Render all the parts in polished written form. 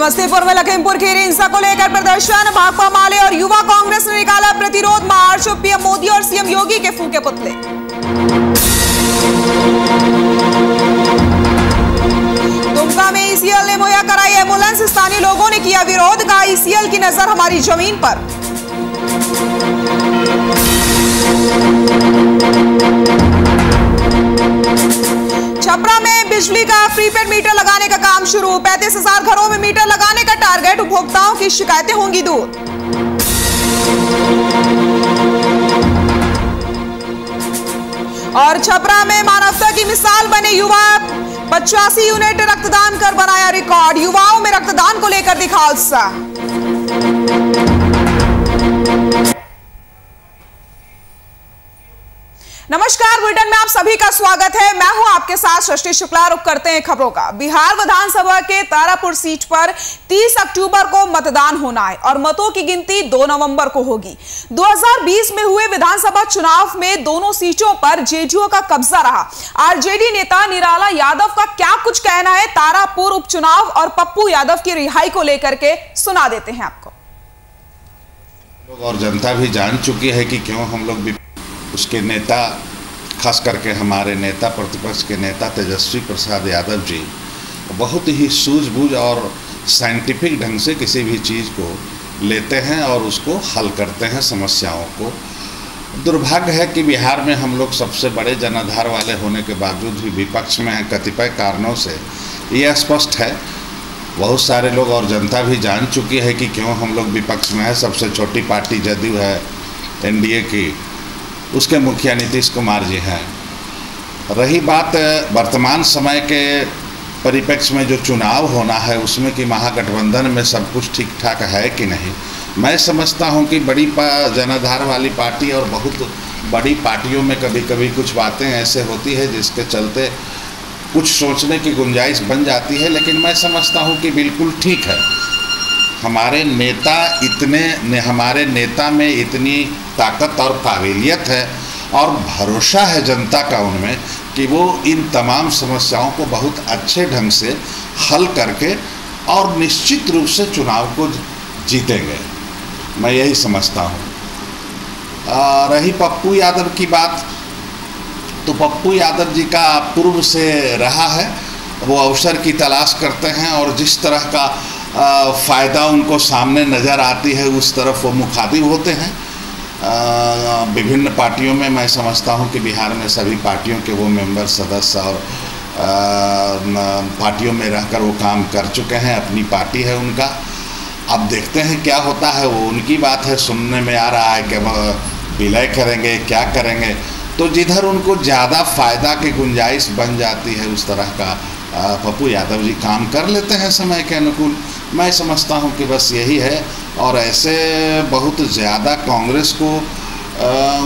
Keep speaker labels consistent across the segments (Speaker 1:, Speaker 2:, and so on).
Speaker 1: समस्तीपुर में लखीमपुर खीरी हिंसा को लेकर प्रदर्शन, भाकपा माले और युवा कांग्रेस ने निकाला प्रतिरोध मार्च। पीएम मोदी और सीएम योगी के फूके पुतले। दुमका में ईसीएल ने मुहैया कराई एम्बुलेंस, स्थानीय लोगों ने किया विरोध, कहा ईसीएल की नजर हमारी जमीन पर। छपरा में बिजली का प्रीपेड मीटर लगाने का काम शुरू, 35,000 घरों में मीटर लगाने का टारगेट, उपभोक्ताओं की शिकायतें होंगी दूर। और छपरा में मानवता की मिसाल बने युवा, 85 यूनिट रक्तदान कर बनाया रिकॉर्ड, युवाओं में रक्तदान को लेकर दिखा उत्साह। नमस्कार, बुलेटिन में आप सभी का स्वागत है। मैं हूं आपके साथ सृष्टि शुक्ला। रुक करते हैं खबरों का। बिहार विधानसभा के तारापुर सीट पर 30 अक्टूबर को मतदान होना है और मतों की गिनती 2 नवंबर को होगी। 2020 में हुए विधानसभा चुनाव में दोनों सीटों पर जेडीयू का कब्जा रहा। आरजेडी नेता निराला यादव का क्या कुछ कहना है तारापुर उपचुनाव और पप्पू यादव की रिहाई को लेकर के, सुना देते हैं आपको।
Speaker 2: और जनता भी जान चुकी है कि क्यों हम लोग भी उसके नेता, खास करके हमारे नेता प्रतिपक्ष के नेता तेजस्वी प्रसाद यादव जी बहुत ही सूझबूझ और साइंटिफिक ढंग से किसी भी चीज़ को लेते हैं और उसको हल करते हैं समस्याओं को। दुर्भाग्य है कि बिहार में हम लोग सबसे बड़े जनाधार वाले होने के बावजूद भी विपक्ष में हैं। कतिपय कारणों से यह स्पष्ट है, बहुत सारे लोग और जनता भी जान चुकी है कि क्यों हम लोग विपक्ष में हैं। सबसे छोटी पार्टी जदयू है एनडीए की, उसके मुखिया नीतीश कुमार जी हैं। रही बात वर्तमान समय के परिप्रेक्ष्य में जो चुनाव होना है उसमें कि महागठबंधन में सब कुछ ठीक ठाक है कि नहीं, मैं समझता हूं कि बड़ी जनाधार वाली पार्टी और बहुत बड़ी पार्टियों में कभी कभी कुछ बातें ऐसे होती है जिसके चलते कुछ सोचने की गुंजाइश बन जाती है। लेकिन मैं समझता हूं कि बिल्कुल ठीक है। हमारे नेता में इतनी ताकत और काबिलियत है और भरोसा है जनता का उनमें कि वो इन तमाम समस्याओं को बहुत अच्छे ढंग से हल करके और निश्चित रूप से चुनाव को जीतेंगे, मैं यही समझता हूँ। रही पप्पू यादव की बात, तो पप्पू यादव जी का पूर्व से रहा है, वो अवसर की तलाश करते हैं और जिस तरह का फ़ायदा उनको सामने नज़र आती है उस तरफ वो मुखातिब होते हैं। विभिन्न पार्टियों में मैं समझता हूं कि बिहार में सभी पार्टियों के वो मेंबर, सदस्य और पार्टियों में रहकर वो काम कर चुके हैं। अपनी पार्टी है उनका, अब देखते हैं क्या होता है, वो उनकी बात है। सुनने में आ रहा है कि वो विलय करेंगे, क्या करेंगे, तो जिधर उनको ज़्यादा फ़ायदा की गुंजाइश बन जाती है उस तरह का पप्पू यादव जी काम कर लेते हैं समय के अनुकूल। मैं समझता हूं कि बस यही है। और ऐसे बहुत ज़्यादा कांग्रेस को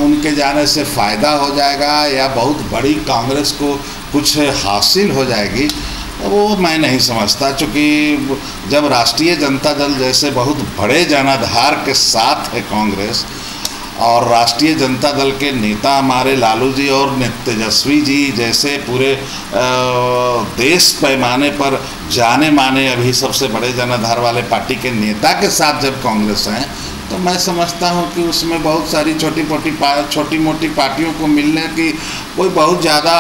Speaker 2: उनके जाने से फ़ायदा हो जाएगा या बहुत बड़ी कांग्रेस को कुछ हासिल हो जाएगी, वो मैं नहीं समझता। चूँकि जब राष्ट्रीय जनता दल जैसे बहुत बड़े जनाधार के साथ है कांग्रेस, और राष्ट्रीय जनता दल के नेता हमारे लालू जी और तेजस्वी जी जैसे पूरे देश पैमाने पर जाने माने अभी सबसे बड़े जनाधार वाले पार्टी के नेता के साथ जब कांग्रेस हैं, तो मैं समझता हूं कि उसमें बहुत सारी छोटी मोटी पार्टियों को मिलने की कोई बहुत ज़्यादा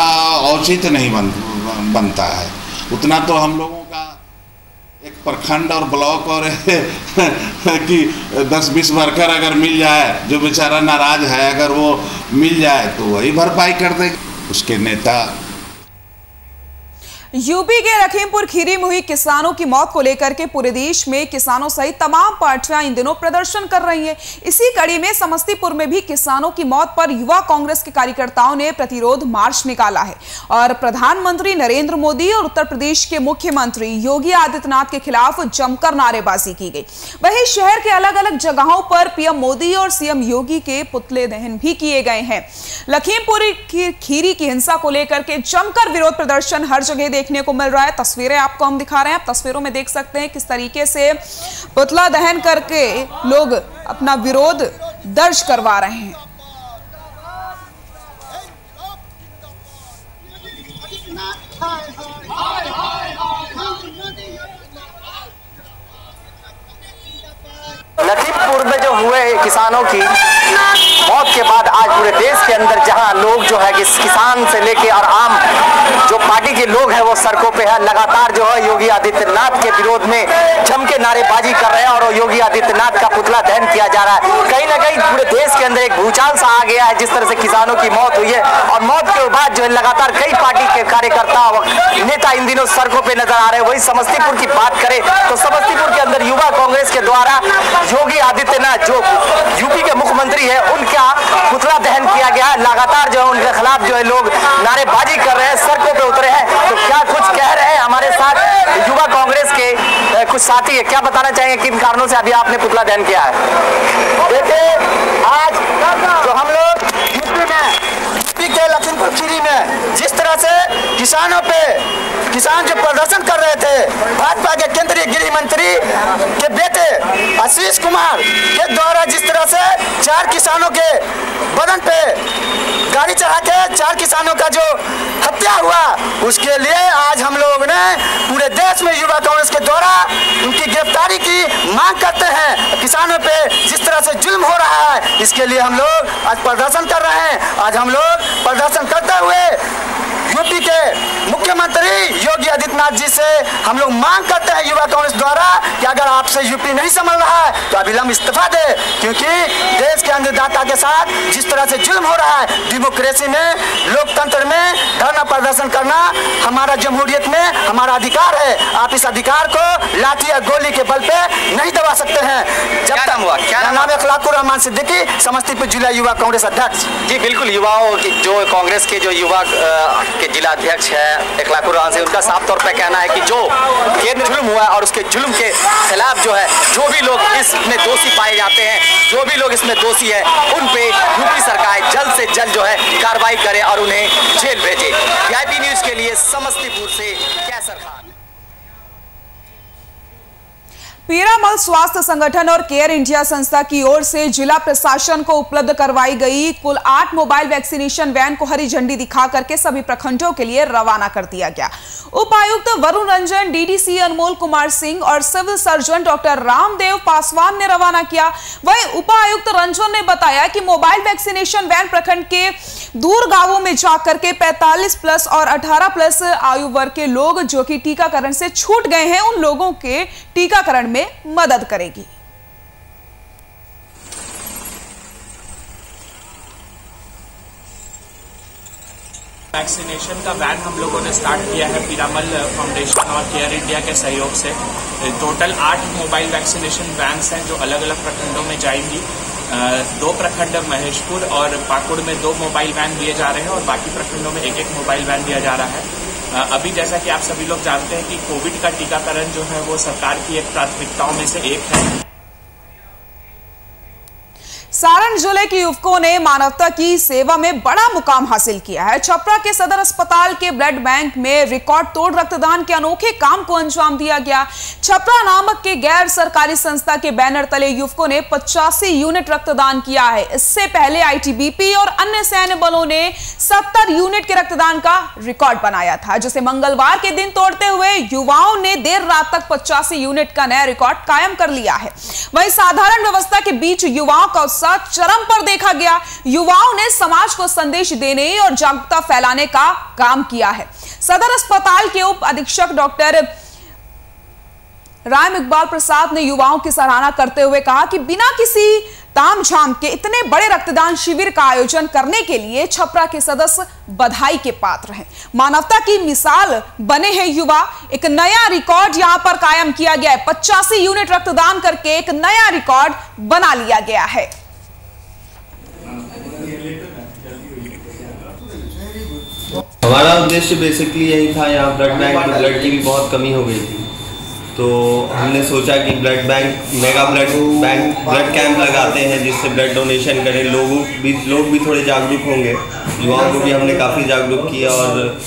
Speaker 2: औचित्य नहीं बनता है। उतना तो हम लोगों का एक प्रखंड और ब्लॉक और कि 10-20 वर्कर अगर मिल जाए, जो बेचारा नाराज है, अगर वो मिल जाए तो वही भरपाई कर देगी। उसके नेता
Speaker 1: यूपी के लखीमपुर खीरी में हुई किसानों की मौत को लेकर के पूरे देश में किसानों सहित तमाम पार्टियां इन दिनों प्रदर्शन कर रही हैं। इसी कड़ी में समस्तीपुर में भी किसानों की मौत पर युवा कांग्रेस के कार्यकर्ताओं ने प्रतिरोध मार्च निकाला है और प्रधानमंत्री नरेंद्र मोदी और उत्तर प्रदेश के मुख्यमंत्री योगी आदित्यनाथ के खिलाफ जमकर नारेबाजी की गई। वहीं शहर के अलग अलग जगहों पर पीएम मोदी और सीएम योगी के पुतले दहन भी किए गए हैं। लखीमपुर खीरी की हिंसा को लेकर के जमकर विरोध प्रदर्शन हर जगह देखने को मिल रहा है। तस्वीरें आपको हम दिखा रहे हैं, आप तस्वीरों में देख सकते हैं किस तरीके से पुतला दहन करके लोग अपना विरोध दर्ज करवा रहे हैं।
Speaker 3: हुए किसानों की मौत के बाद आज पूरे देश के अंदर जहां लोग जो है कि किसान से लेके और आम जो पार्टी के लोग हैं वो सड़कों पे है, लगातार जो है योगी आदित्यनाथ के विरोध में जम के नारेबाजी कर रहे हैं और योगी आदित्यनाथ का पुतला दहन किया जा रहा है। कहीं ना कहीं पूरे देश के अंदर एक भूचाल सा आ गया है, जिस तरह से किसानों की मौत हुई है और मौत के बाद जो है लगातार कई पार्टी के कार्यकर्ता नेता इन दिनों सड़कों पे नजर आ रहे हैं। वही समस्तीपुर की बात करें तो समस्तीपुर के अंदर युवा कांग्रेस के द्वारा योगी आदित्यनाथ जो यूपी के मुख्यमंत्री है उनका पुतला दहन किया गया है। लगातार जो है उनके खिलाफ जो है लोग नारेबाजी कर रहे हैं, सड़कों पे उतरे हैं। तो क्या कुछ कह रहे हैं हमारे साथ युवा कांग्रेस के कुछ साथी है, क्या बताना चाहेंगे किन कारणों से अभी आपने पुतला दहन किया है?
Speaker 4: देखिए, आज जो हम लोग यूपी के लखीमपुर खीरी में जिस तरह से किसान जो प्रदर्शन कर रहे थे, भाजपा के केंद्रीय गृह मंत्री के बेटे आशीष कुमार के द्वारा जिस तरह से 4 किसानों के बदन पे गाड़ी चढ़ा के 4 किसानों का जो हत्या हुआ, उसके लिए आज हम लोग ने पूरे देश में युवा कांग्रेस के द्वारा उनकी गिरफ्तारी की मांग करते हैं। किसानों पे जिस तरह से जुल्म हो रहा है, इसके लिए हम लोग आज प्रदर्शन कर रहे हैं। आज हम लोग प्रदर्शन करते हुए यूपी के मुख्यमंत्री योगी आदित्यनाथ जी से हम लोग मांग करते हैं युवा कांग्रेस द्वारा कि अगर आपसे यूपी नहीं संभल रहा है तो अविलंब इस्तीफा दे, क्योंकि देश के अन्नदाता के साथ जिस तरह से जुल्म हो रहा है, डेमोक्रेसी में, लोकतंत्र में धरना प्रदर्शन करना हमारा जमहूरियत में हमारा अधिकार है। आप इस अधिकार को लाठी या गोली के बल पे नहीं दबा सकते हैं।
Speaker 3: जब तक हुआ क्या
Speaker 4: नाम है अखलाकुर रहमान सिद्दीकी, समस्तीपुर जिला युवा कांग्रेस अध्यक्ष।
Speaker 3: जी बिल्कुल, युवाओं की जो कांग्रेस के जो युवा के जिला अध्यक्ष है अखलाकुर रहमान से, उनका साफ तौर पर कहना है कि जो केंद्र जुल्म हुआ है और उसके जुल्म के खिलाफ जो है जो भी लोग इसमें दोषी पाए जाते हैं, जो भी लोग इसमें दोषी है, उन पे यूपी सरकार जल्द से जल्द जो है कार्रवाई करे और उन्हें जेल भेजे। वीआईपी न्यूज के लिए समस्तीपुर से कैसर खान।
Speaker 1: पीरामल स्वास्थ्य संगठन और केयर इंडिया संस्था की ओर से जिला प्रशासन को उपलब्ध करवाई गई कुल 8 मोबाइल वैक्सीनेशन वैन को हरी झंडी दिखा करके सभी प्रखंडों के लिए रवाना कर दिया गया। उपायुक्त वरुण रंजन, डीडीसी अनमोल कुमार सिंह और civil surgeon doctor Ramdev Paswan ने रवाना किया। वहीं उपायुक्त रंजन ने बताया कि मोबाइल वैक्सीनेशन वैन प्रखंड के दूर गांवों में जाकर के 45+ और 18+ आयु वर्ग के लोग जो कि टीकाकरण से छूट गए हैं, उन लोगों के टीकाकरण में मदद करेगी।
Speaker 5: वैक्सीनेशन का वैन हम लोगों ने स्टार्ट किया है पीरामल फाउंडेशन और केयर इंडिया के सहयोग से। टोटल 8 मोबाइल वैक्सीनेशन वैन्स हैं जो अलग अलग प्रखंडों में जाएंगी। 2 प्रखंड महेशपुर और पाकुड़ में 2 मोबाइल वैन दिए जा रहे हैं और बाकी प्रखंडों में 1-1 मोबाइल वैन दिया जा रहा है। अभी जैसा कि आप सभी लोग जानते हैं कि कोविड का टीकाकरण जो है वो सरकार की एक प्राथमिकताओं में से एक है।
Speaker 1: सारण जिले के युवकों ने मानवता की सेवा में बड़ा मुकाम हासिल किया है। छपरा के सदर अस्पताल के ब्लड बैंक में रिकॉर्ड तोड़ रक्तदान के अनोखे काम को अंजाम दिया गया। छपरा नामक के गैर सरकारी संस्था के बैनर तले युवकों ने 85 यूनिट रक्तदान किया है। इससे पहले आईटीबीपी और अन्य सैन्य बलों ने 70 यूनिट के रक्तदान का रिकॉर्ड बनाया था, जिसे मंगलवार के दिन तोड़ते हुए युवाओं ने देर रात तक 85 यूनिट का नया रिकॉर्ड कायम कर लिया है। वहीं साधारण व्यवस्था के बीच युवाओं का चरम पर देखा गया। युवाओं ने समाज को संदेश देने और जागरूकता फैलाने का काम किया है। सदर अस्पताल के उप अधीक्षक डॉक्टर राम इकबाल प्रसाद ने युवाओं की सराहना करते हुए कहा कि बिना किसी तामझाम के इतने बड़े रक्तदान शिविर का आयोजन करने के लिए छपरा के सदस्य बधाई के पात्र हैं। मानवता की मिसाल बने हैं युवा। एक नया रिकॉर्ड यहां पर कायम किया गया है। 85 यूनिट रक्तदान करके एक नया रिकॉर्ड बना लिया गया है।
Speaker 6: हमारा उद्देश्य बेसिकली यही था, यहाँ ब्लड बैंक में ब्लड की भी बहुत कमी हो गई थी, तो हमने सोचा कि ब्लड कैंप लगाते हैं जिससे ब्लड डोनेशन करें। लोग भी थोड़े जागरूक होंगे। युवाओं को भी हमने काफ़ी जागरूक किया और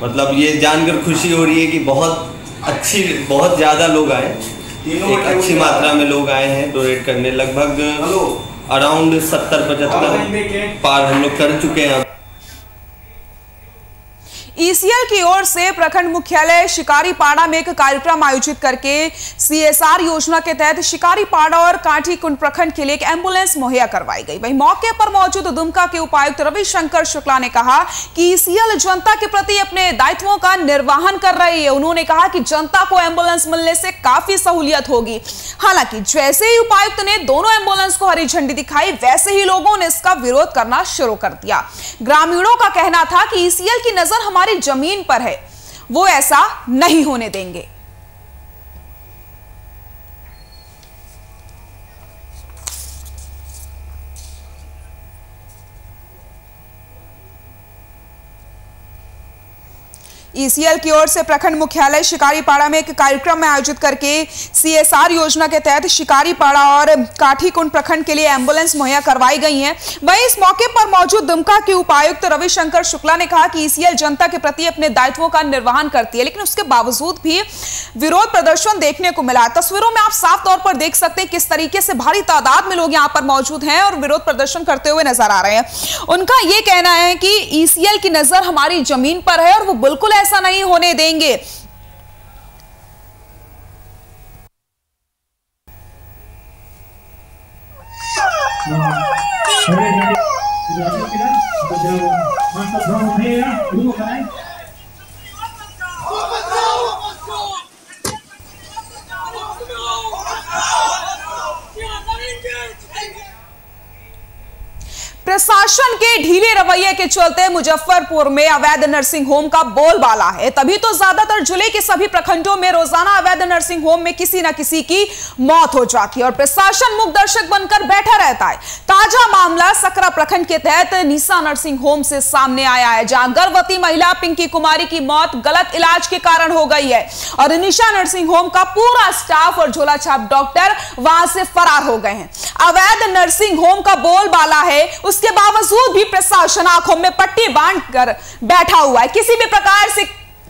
Speaker 6: मतलब ये जानकर खुशी हो रही है कि बहुत ज़्यादा लोग आए, एक अच्छी मात्रा में लोग आए हैं डोनेट करने। लगभग अराउंड 70-75 पार हम लोग कर चुके हैं।
Speaker 1: ईसीएल की ओर से प्रखंड मुख्यालय शिकारीपाड़ा में एक कार्यक्रम आयोजित करके सीएसआर योजना के तहत शिकारीपाड़ा और काठीकुंड प्रखंड के लिए एक एम्बुलेंस मुहैया करवाई गई। वहीं मौके पर मौजूद दुमका के उपायुक्त रविशंकर शुक्ला ने कहा कि ईसीएल जनता के प्रति अपने दायित्वों का निर्वहन कर रही है। उन्होंने कहा कि जनता को एम्बुलेंस मिलने से काफी सहूलियत होगी। हालांकि जैसे ही उपायुक्त ने दोनों एम्बुलेंस को हरी झंडी दिखाई, वैसे ही लोगों ने इसका विरोध करना शुरू कर दिया। ग्रामीणों का कहना था कि ईसीएल की नजर हमारी जमीन पर है, वो ऐसा नहीं होने देंगे। ईसीएल की ओर से प्रखंड मुख्यालय शिकारीपाड़ा में एक कार्यक्रम में आयोजित करके सीएसआर योजना के तहत शिकारीपाड़ा और काठीकुंड प्रखंड के लिए एम्बुलेंस मुहैया करवाई गई हैं। वहीं इस मौके पर मौजूद दुमका के उपायुक्त रविशंकर शुक्ला ने कहा कि ईसीएल जनता के प्रति अपने दायित्वों का निर्वहन करती है, लेकिन उसके बावजूद भी विरोध प्रदर्शन देखने को मिला। तस्वीरों में आप साफ तौर पर देख सकते हैं किस तरीके से भारी तादाद में लोग यहाँ पर मौजूद हैं और विरोध प्रदर्शन करते हुए नजर आ रहे हैं। उनका यह कहना है कि ईसीएल की नजर हमारी जमीन पर है और वो बिल्कुल ऐसा नहीं होने देंगे। प्रशासन के ढीले रवैये के चलते मुजफ्फरपुर में अवैध नर्सिंग होम का बोलबाला है। तभी तो ज्यादातर जिले के सभी प्रखंडों में रोजाना अवैध नर्सिंग होम में किसी न किसी की मौत हो जाती है और प्रशासन मूक दर्शक बनकर बैठा रहता है। ताजा मामला सकरा प्रखंड के तहत निशा नर्सिंग होम से सामने आया है, जहां गर्भवती महिला पिंकी कुमारी की मौत गलत इलाज के कारण हो गई है और निशा नर्सिंग होम का पूरा स्टाफ और झोलाछाप डॉक्टर वहां से फरार हो गए हैं। अवैध नर्सिंग होम का बोलबाला है, उसके बावजूद भी प्रशासन आंखों में पट्टी बांधकर बैठा हुआ है। किसी भी प्रकार से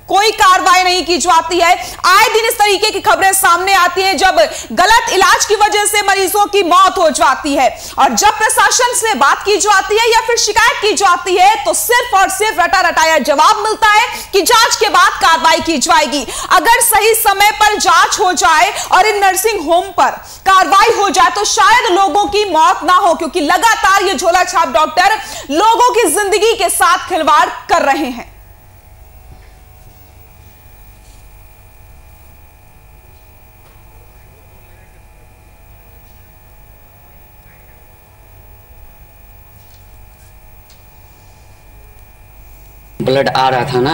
Speaker 1: कोई कार्रवाई नहीं की जाती है। आए दिन इस तरीके की खबरें सामने आती हैं जब गलत इलाज की वजह से मरीजों की मौत हो जाती है और जब प्रशासन से बात की जाती है या फिर शिकायत की जाती है तो सिर्फ और सिर्फ रटा रटाया जवाब मिलता है कि जांच के बाद कार्रवाई की जाएगी। अगर सही समय पर जांच हो जाए और इन नर्सिंग होम पर कार्रवाई हो जाए तो शायद लोगों की मौत ना हो, क्योंकि लगातार ये झोला छाप डॉक्टर लोगों की जिंदगी के साथ खिलवाड़ कर रहे हैं।
Speaker 7: ब्लड आ रहा था ना,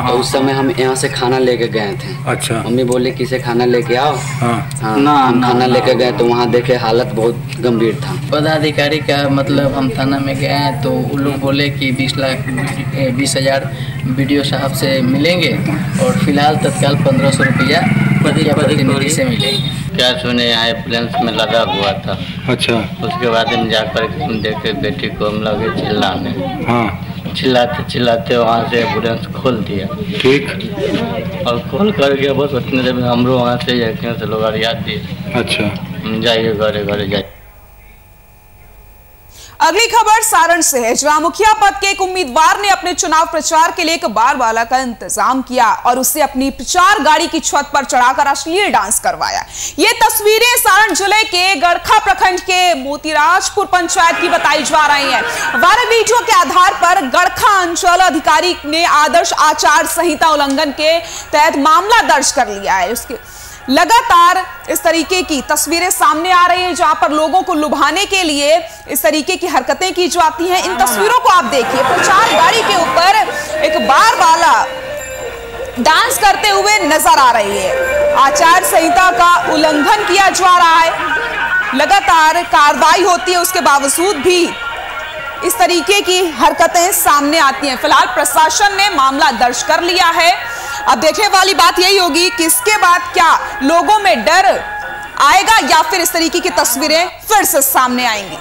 Speaker 7: तो उस समय हम यहाँ से खाना लेके गए थे।
Speaker 8: अच्छा।
Speaker 7: मम्मी बोले किसे खाना लेके आओ।
Speaker 8: हाँ।
Speaker 7: ना हम खाना लेके गए तो वहाँ देखे हालत बहुत गंभीर था।
Speaker 9: पदाधिकारी का मतलब हम थाना में गए हैं तो वो लोग बोले कि 20,000 BDO साहब से मिलेंगे और फिलहाल तत्काल 1,500 रुपया प्रतिनिधि से मिलेंगे।
Speaker 10: क्या सुने यहाँ एम्बुलेंस में लगा हुआ था।
Speaker 8: अच्छा।
Speaker 10: उसके बाद हम जाकर हम देखे बेटी को, हम लगे चिल्लाने।
Speaker 8: हाँ।
Speaker 10: चिल्लाते चिल्लाते वहाँ से एम्बुलेंस खोल दिया।
Speaker 8: ठीक।
Speaker 10: और खोल करके बस उतने देर में हम लोग वहाँ से यकीन से लोग याद दिए।
Speaker 8: अच्छा।
Speaker 10: जाइए घरे घरे जाइए।
Speaker 1: अगली खबर सारण से है, जहां मुखिया पद के एक उम्मीदवार ने अपने चुनाव प्रचार के लिए एक बारबाला का इंतजाम किया और उसे अपनी प्रचार गाड़ी की छत पर चढ़ाकर अश्लील डांस करवाया। ये तस्वीरें सारण जिले के गड़खा प्रखंड के मोतीराजपुर पंचायत की बताई जा रही हैं। वायरल वीडियो के आधार पर गड़खा अंचल अधिकारी ने आदर्श आचार संहिता उल्लंघन के तहत मामला दर्ज कर लिया है। उसके लगातार इस तरीके की तस्वीरें सामने आ रही हैं जहां पर लोगों को लुभाने के लिए इस तरीके की हरकतें की जाती हैं। इन तस्वीरों को आप देखिए, प्रचार गाड़ी के ऊपर एक बारबाला डांस करते हुए नजर आ रही है। आचार संहिता का उल्लंघन किया जा रहा है, लगातार कार्रवाई होती है, उसके बावजूद भी इस तरीके की हरकतें सामने आती हैं। फिलहाल प्रशासन ने मामला दर्ज कर लिया है। अब देखने वाली बात यही होगी कि इसके बाद क्या लोगों में डर आएगा या फिर इस तरीके की तस्वीरें फिर से सामने आएंगी।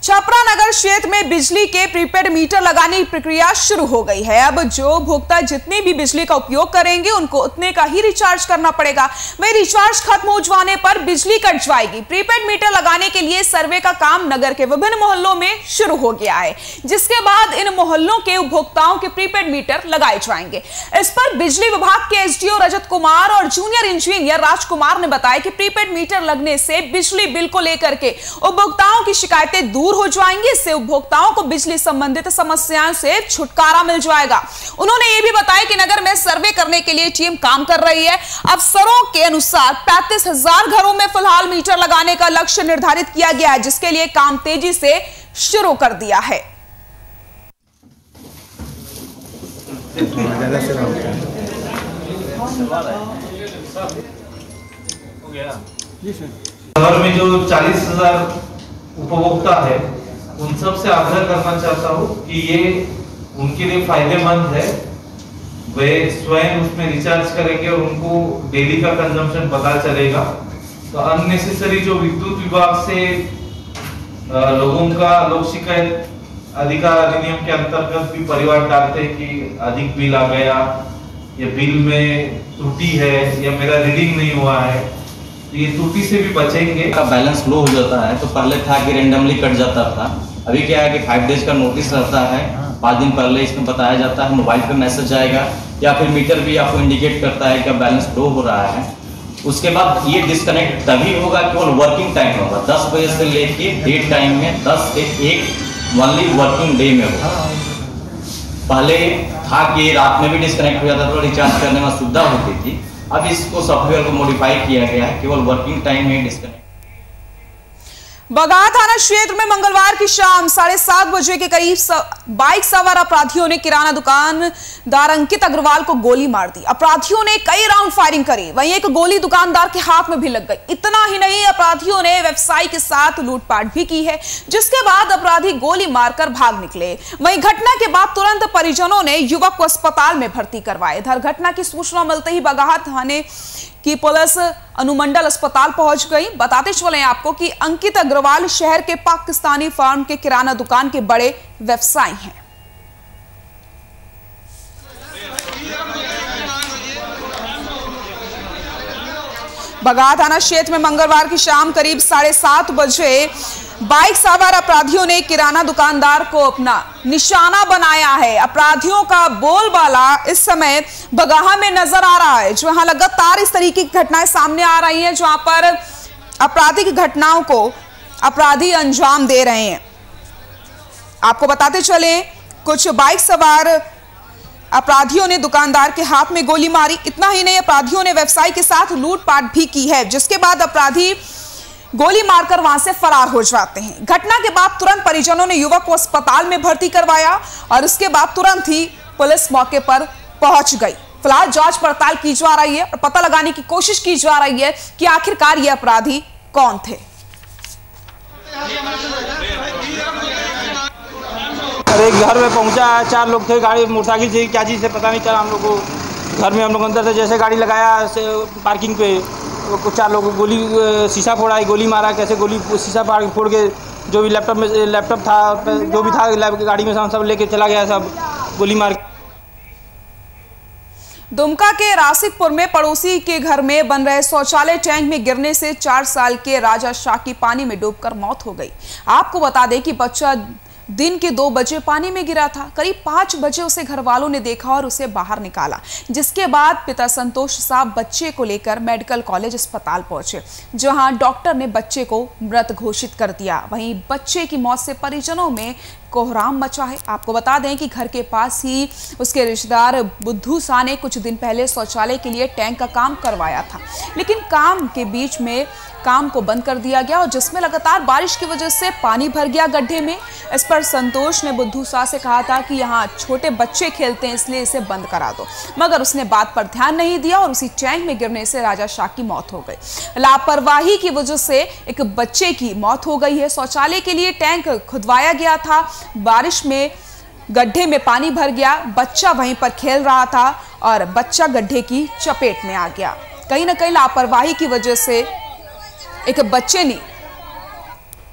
Speaker 1: छपरा नगर क्षेत्र में बिजली के प्रीपेड मीटर लगाने की प्रक्रिया शुरू हो गई है। अब जो उपभोक्ता जितनी भी बिजली का उपयोग करेंगे उनको उतने का ही रिचार्ज करना पड़ेगा। वही रिचार्ज खत्म हो जाने पर बिजली कट जाएगी। प्रीपेड मीटर लगाने के लिए सर्वे का काम नगर के विभिन्न मोहल्लों में शुरू हो गया है, जिसके बाद इन मोहल्लों के उपभोक्ताओं के प्रीपेड मीटर लगाए जाएंगे। इस पर बिजली विभाग के एसडीओ रजत कुमार और जूनियर इंजीनियर राजकुमार ने बताया कि प्रीपेड मीटर लगने से बिजली बिल को लेकर के उपभोक्ताओं की शिकायतें दूर हो जाएंगी। इससे उपभोक्ताओं को बिजली संबंधित समस्याओं से छुटकारा मिल जाएगा। उन्होंने ये भी बताया कि नगर में सर्वे करने के लिए टीम काम कर रही है। अफसरों के अनुसार 35,000 घरों में फिलहाल मीटर लगाने का लक्ष्य निर्धारित किया गया है, जिसके लिए काम तेजी से शुरू कर दिया है।
Speaker 8: शहर में जो 40,000 उपभोक्ता है उन सब से आग्रह करना चाहता हूँ कि ये उनके लिए फायदेमंद है। वे स्वयं उसमें रिचार्ज करेंगे और उनको डेली का कंजम्पशन पता चलेगा। तो अननेसेसरी जो विद्युत विभाग से लोक शिकायत अधिकार अधिनियम के अंतर्गत भी परिवार डालते हैं कि अधिक बिल आ गया या बिल में त्रुटि है या मेरा रीडिंग नहीं हुआ है, ये त्रुटि से भी बचेंगे।
Speaker 11: का बैलेंस लो हो जाता है। तो पहले था कि रेंडमली कट जाता था, अभी क्या है कि 5 डेज का नोटिस रहता है। 5 दिन पहले इसमें बताया जाता है, मोबाइल पे मैसेज आएगा या फिर मीटर भी आपको इंडिकेट करता है कि बैलेंस लो हो रहा है। उसके बाद ये डिस्कनेक्ट तभी होगा केवल वर्किंग टाइम होगा, 10 बजे से लेके डे टाइम में 10 से 1 ओनली वर्किंग डे में होगा। पहले था कि रात में भी डिस्कनेक्ट हो जाता था, रिचार्ज करने में सुविधा होती थी। अब इसको सॉफ्टवेयर को मॉडिफाई किया गया है, केवल वर्किंग टाइम में डिस्कनेक्ट।
Speaker 1: बगहा थाना क्षेत्र में मंगलवार की शाम 7:30 बजे के करीब बाइक सवार अपराधियों ने किराना दुकानदार अंकित अग्रवाल को गोली मार दी। अपराधियों ने कई राउंड फायरिंग करी, वहीं एक गोली दुकानदार के हाथ में भी लग गई। इतना ही नहीं, अपराधियों ने व्यवसायी के साथ लूटपाट भी की है, जिसके बाद अपराधी गोली मारकर भाग निकले। वहीं घटना के बाद तुरंत परिजनों ने युवक को अस्पताल में भर्ती करवाया। इधर घटना की सूचना मिलते ही बगहा थाने की पुलिस अनुमंडल अस्पताल पहुंच गई। बताते चले आपको कि अंकित अग्रवाल शहर के पाकिस्तानी फार्म के किराना दुकान के बड़े व्यवसायी हैं। बगहा थाना क्षेत्र में मंगलवार की शाम करीब 7:30 बजे बाइक सवार अपराधियों ने किराना दुकानदार को अपना निशाना बनाया है। अपराधियों का बोलबाला इस समय बगहा में नजर आ रहा है, जहां लगातार इस तरीके की घटनाएं सामने आ रही हैं, जहां पर आपराधिक घटनाओं को अपराधी अंजाम दे रहे हैं। आपको बताते चले, कुछ बाइक सवार अपराधियों ने दुकानदार के हाथ में गोली मारी। इतना ही नहीं, अपराधियों ने व्यवसायी के साथ लूटपाट भी की है, जिसके बाद अपराधी गोली मारकर वहां से फरार हो जाते हैं। घटना के बाद तुरंत परिजनों ने युवक को अस्पताल में भर्ती करवाया और उसके बाद तुरंत ही पुलिस मौके पर पहुंच गई। फिलहाल जांच पड़ताल की जा रही है और पता लगाने की कोशिश की जा रही है कि आखिरकार ये अपराधी कौन थे।
Speaker 12: अरे घर में पहुंचा, 4 लोग थे, गाड़ी मोटरसाइकिल से क्या चीज़ से पता नहीं चला। हम लोग को घर में हम लोग अंदर से जैसे गाड़ी लगाया पार्किंग पे, कुछ 4 लोग गोली शीशा फोड़ा है, गोली मारा। कैसे गोली शीशा फोड़ के जो भी लैपटॉप था, जो भी था गाड़ी में सब लेके चला गया, सब गोली मार।
Speaker 1: दुमका के राशिदपुर में पड़ोसी के घर में बन रहे शौचालय टैंक में गिरने से 4 साल के राजा शाह की पानी में डूबकर मौत हो गई। आपको बता दें कि बच्चा दिन के 2 बजे पानी में गिरा था। करीब 5 बजे उसे घर वालों ने देखा और उसे बाहर निकाला, जिसके बाद पिता संतोष साहब बच्चे को लेकर मेडिकल कॉलेज अस्पताल पहुंचे, जहां डॉक्टर ने बच्चे को मृत घोषित कर दिया। वहीं बच्चे की मौत से परिजनों में कोहराम मचा है। आपको बता दें कि घर के पास ही उसके रिश्तेदार बुद्धू शाह ने कुछ दिन पहले शौचालय के लिए टैंक का काम करवाया था, लेकिन काम के बीच में काम को बंद कर दिया गया और जिसमें लगातार बारिश की वजह से पानी भर गया गड्ढे में। इस पर संतोष ने बुद्धू शाह से कहा था कि यहाँ छोटे बच्चे खेलते हैं, इसलिए इसे बंद करा दो, मगर उसने बात पर ध्यान नहीं दिया और उसी टैंक में गिरने से राजा शाह की मौत हो गई। लापरवाही की वजह से एक बच्चे की मौत हो गई है। शौचालय के लिए टैंक खुदवाया गया था, बारिश में गड्ढे में पानी भर गया, बच्चा वहीं पर खेल रहा था और बच्चा गड्ढे की चपेट में आ गया। कहीं ना कहीं लापरवाही की वजह से एक बच्चे ने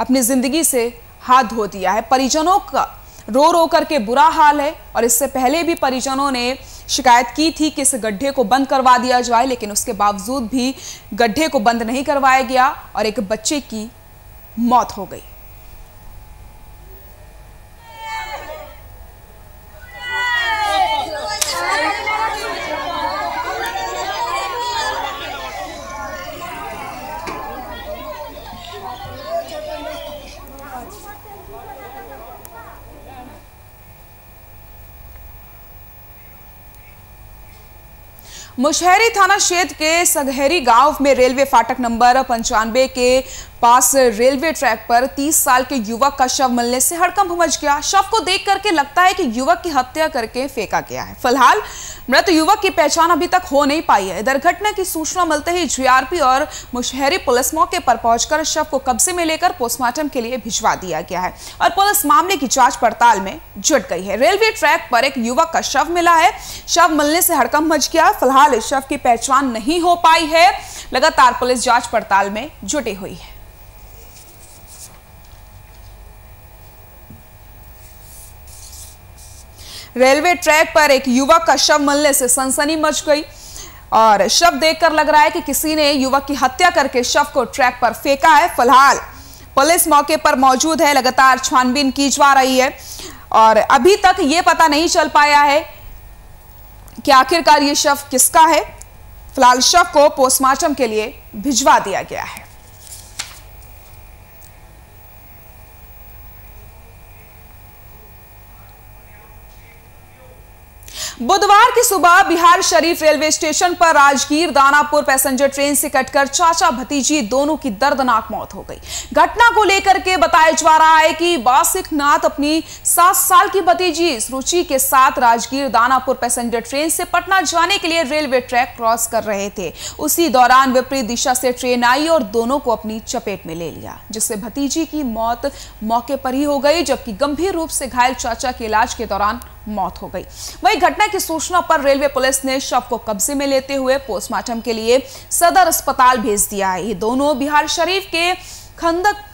Speaker 1: अपनी जिंदगी से हाथ धो दिया है। परिजनों का रो रो करके बुरा हाल है और इससे पहले भी परिजनों ने शिकायत की थी कि इस गड्ढे को बंद करवा दिया जाए, लेकिन उसके बावजूद भी गड्ढे को बंद नहीं करवाया गया और एक बच्चे की मौत हो गई। मुशहरी थाना क्षेत्र के सगहरी गांव में रेलवे फाटक नंबर 95 के पास रेलवे ट्रैक पर 30 साल के युवक का शव मिलने से हड़कंप मच गया। शव को देख करके लगता है कि युवक की हत्या करके फेंका गया है। फिलहाल मृत युवक की पहचान अभी तक हो नहीं पाई है। इधर घटना की सूचना मिलते ही जीआरपी और मुशहरी पुलिस मौके पर पहुंचकर शव को कब्जे में लेकर पोस्टमार्टम के लिए भिजवा दिया गया है और पुलिस मामले की जांच पड़ताल में जुट गई है। रेलवे ट्रैक पर एक युवक का शव मिला है। शव मिलने से हड़कंप मच गया। फिलहाल इस शव की पहचान नहीं हो पाई है। लगातार पुलिस जांच पड़ताल में जुटी हुई है। रेलवे ट्रैक पर एक युवक का शव मिलने से सनसनी मच गई और शव देखकर लग रहा है कि किसी ने युवक की हत्या करके शव को ट्रैक पर फेंका है। फिलहाल पुलिस मौके पर मौजूद है, लगातार छानबीन की जा रही है और अभी तक ये पता नहीं चल पाया है कि आखिरकार ये शव किसका है। फिलहाल शव को पोस्टमार्टम के लिए भिजवा दिया गया है। बुधवार की सुबह बिहार शरीफ रेलवे स्टेशन पर राजगीर दानापुर पैसेंजर ट्रेन से कटकर चाचा भतीजी दोनों की दर्दनाक मौत हो गई। घटना को लेकर के बताया जा रहा है कि बासिक नाथ अपनी 7 साल की भतीजी रुचि के साथ राजगीर दानापुर पैसेंजर ट्रेन से पटना जाने के लिए रेलवे ट्रैक क्रॉस कर रहे थे। उसी दौरान विपरीत दिशा से ट्रेन आई और दोनों को अपनी चपेट में ले लिया, जिससे भतीजी की मौत मौके पर ही हो गई, जबकि गंभीर रूप से घायल चाचा के इलाज के दौरान मौत हो गई। वहीं घटना की सूचना पर रेलवे पुलिस ने शव को कब्जे में लेते हुए पोस्टमार्टम के लिए सदर अस्पताल भेज दिया है। ये दोनों बिहार शरीफ के खंदक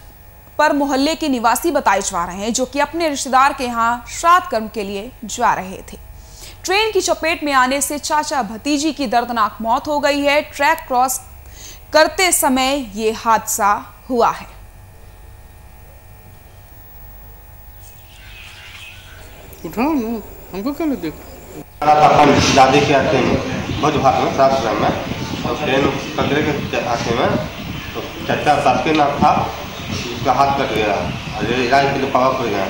Speaker 1: पर मोहल्ले के निवासी बताए जा रहे हैं, जो कि अपने रिश्तेदार के यहां श्राद्ध कर्म के लिए जा रहे थे। ट्रेन की चपेट में आने से चाचा भतीजी की दर्दनाक मौत हो गई है। ट्रैक क्रॉस करते समय ये हादसा हुआ है।
Speaker 13: उठाओ ना, हमको क्या लगता है?
Speaker 14: अपन दादी के आते हैं भोज भात में सासुराल में, तो ट्रेन पकड़े के आते में तो चचा सास के नाम था, उसका हाथ कट गया और इलाज के लिए पावा पड़ गया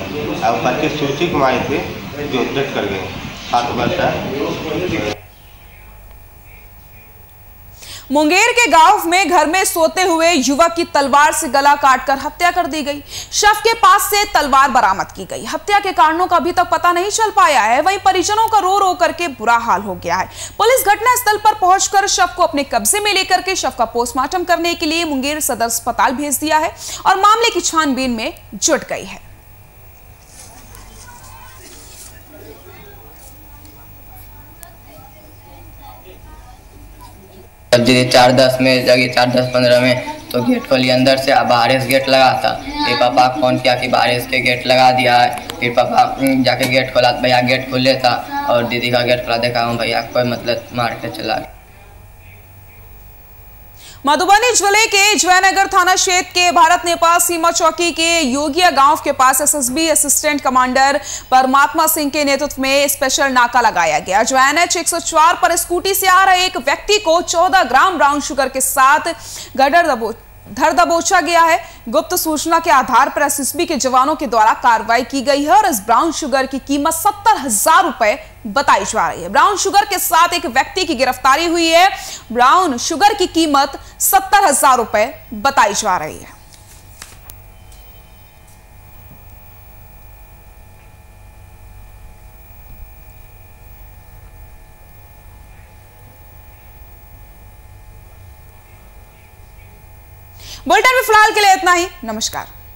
Speaker 14: और बच्चे सूची कमाए थे जो डेथ कर गए। 7 वर्ष है।
Speaker 1: मुंगेर के गांव में घर में सोते हुए युवक की तलवार से गला काटकर हत्या कर दी गई। शव के पास से तलवार बरामद की गई। हत्या के कारणों का अभी तक पता नहीं चल पाया है। वहीं परिजनों का रो रो करके बुरा हाल हो गया है। पुलिस घटनास्थल पर पहुंचकर शव को अपने कब्जे में लेकर के शव का पोस्टमार्टम करने के लिए मुंगेर सदर अस्पताल भेज दिया है और मामले की छानबीन में जुट गई है।
Speaker 15: जब दीदी 4:10 में जगी 4:10-15 में तो गेट खोली अंदर से, अब बाहर से गेट लगा था। फिर पापा को फोन किया कि बाहर के गेट लगा दिया है। फिर पापा जाके गेट खोला, भैया गेट खोले था और दीदी का गेट खोला, देखा हूँ भैया कोई मतलब मार के चला गया।
Speaker 1: मधुबनी जिले के जयनगर थाना क्षेत्र के भारत नेपाल सीमा चौकी के योगिया गांव के पास एसएसबी असिस्टेंट कमांडर परमात्मा सिंह के नेतृत्व में स्पेशल नाका लगाया गया। जो NH 104 पर स्कूटी से आ रहे एक व्यक्ति को 14 ग्राम ब्राउन शुगर के साथ धर दबोचा गया है। गुप्त सूचना के आधार पर एसएसबी के जवानों के द्वारा कार्रवाई की गई है और इस ब्राउन शुगर की कीमत 70,000 रुपए बताई जा रही है। ब्राउन शुगर के साथ एक व्यक्ति की गिरफ्तारी हुई है। ब्राउन शुगर की कीमत 70,000 रुपए बताई जा रही है। बुलेटिन में फिलहाल के लिए इतना ही। नमस्कार।